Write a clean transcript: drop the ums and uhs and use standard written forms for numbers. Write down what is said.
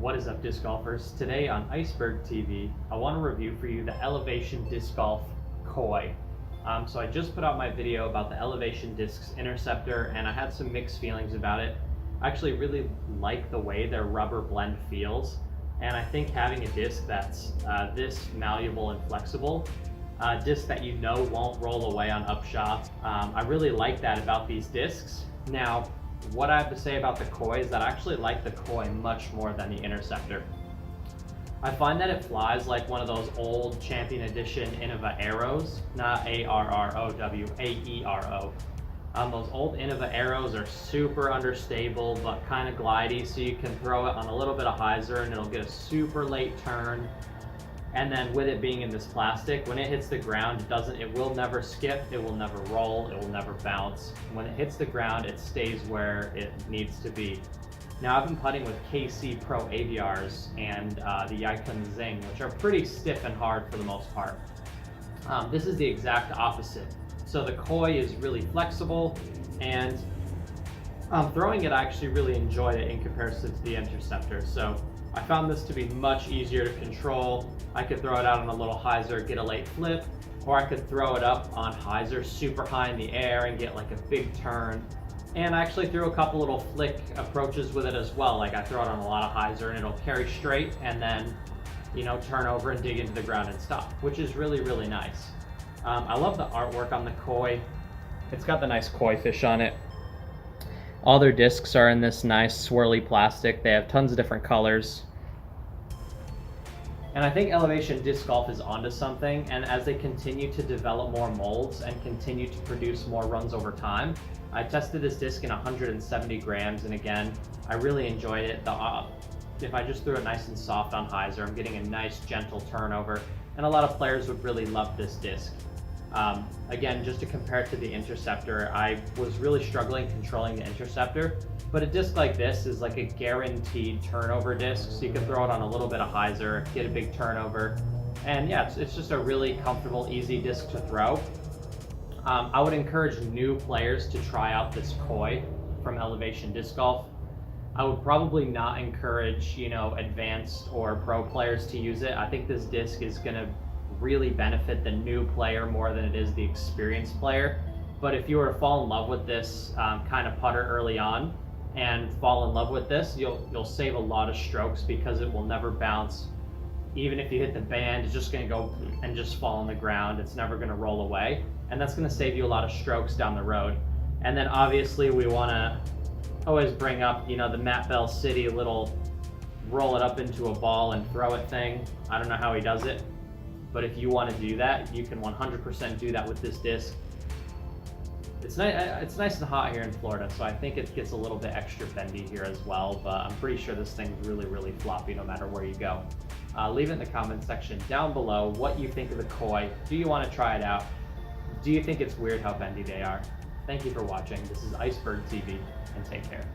What is up, disc golfers? Today on Iceberg TV, I want to review for you the Elevation Disc Golf Koi. So I just put out my video about the Elevation Discs Interceptor, and I had some mixed feelings about it. I actually really like the way their rubber blend feels, and I think having a disc that's this malleable and flexible, a disc that you know won't roll away on upshot, I really like that about these discs. Now, what I have to say about the Koi is that I actually like the Koi much more than the Interceptor. I find that it flies like one of those old Champion Edition Innova Arrows, not A-R-R-O-W, A-E-R-O. Those old Innova Arrows are super understable but kind of glidey, so you can throw it on a little bit of hyzer and it'll get a super late turn. And then with it being in this plastic, when it hits the ground, it will never skip, it will never roll, it will never bounce. When it hits the ground, it stays where it needs to be. Now, I've been putting with KC Pro AVRs and the Yikon Zing, which are pretty stiff and hard for the most part. This is the exact opposite. So the Koi is really flexible, and throwing it, I actually really enjoy it in comparison to the Interceptor. So I found this to be much easier to control. I could throw it out on a little hyzer, get a late flip, or I could throw it up on hyzer super high in the air and get like a big turn. And I actually threw a couple little flick approaches with it as well. Like I throw it on a lot of hyzer and it'll carry straight and then, turn over and dig into the ground and stop, which is really, really nice. I love the artwork on the Koi. It's got the nice koi fish on it. All their discs are in this nice swirly plastic. They have tons of different colors. And I think Elevation Disc Golf is onto something, and as they continue to develop more molds and continue to produce more runs over time, I tested this disc in 170 grams, and again, I really enjoyed it. If I just threw it nice and soft on hyzer, I'm getting a nice gentle turnover, and a lot of players would really love this disc. Again, just to compare it to the Interceptor, I was really struggling controlling the Interceptor, but a disc like this is like a guaranteed turnover disc, so you can throw it on a little bit of hyzer, get a big turnover, and yeah, it's just a really comfortable, easy disc to throw. I would encourage new players to try out this Koi from Elevation Disc Golf. I would probably not encourage, advanced or pro players to use it. I think this disc is going to really benefit the new player more than it is the experienced player. But if you were to fall in love with this kind of putter early on and fall in love with this, you'll save a lot of strokes because it will never bounce. Even if you hit the band, it's just going to go and just fall on the ground. It's never going to roll away, and that's going to save you a lot of strokes down the road. And then obviously we want to always bring up, the Matt Bell City little roll it up into a ball and throw it thing. I don't know how he does it, but if you want to do that, you can 100% do that with this disc. It's nice and hot here in Florida, so I think it gets a little bit extra bendy here as well, but I'm pretty sure this thing's really, really floppy no matter where you go. Leave it in the comment section down below what you think of the Koi. Do you want to try it out? Do you think it's weird how bendy they are? Thank you for watching. This is Iceberg TV, and take care.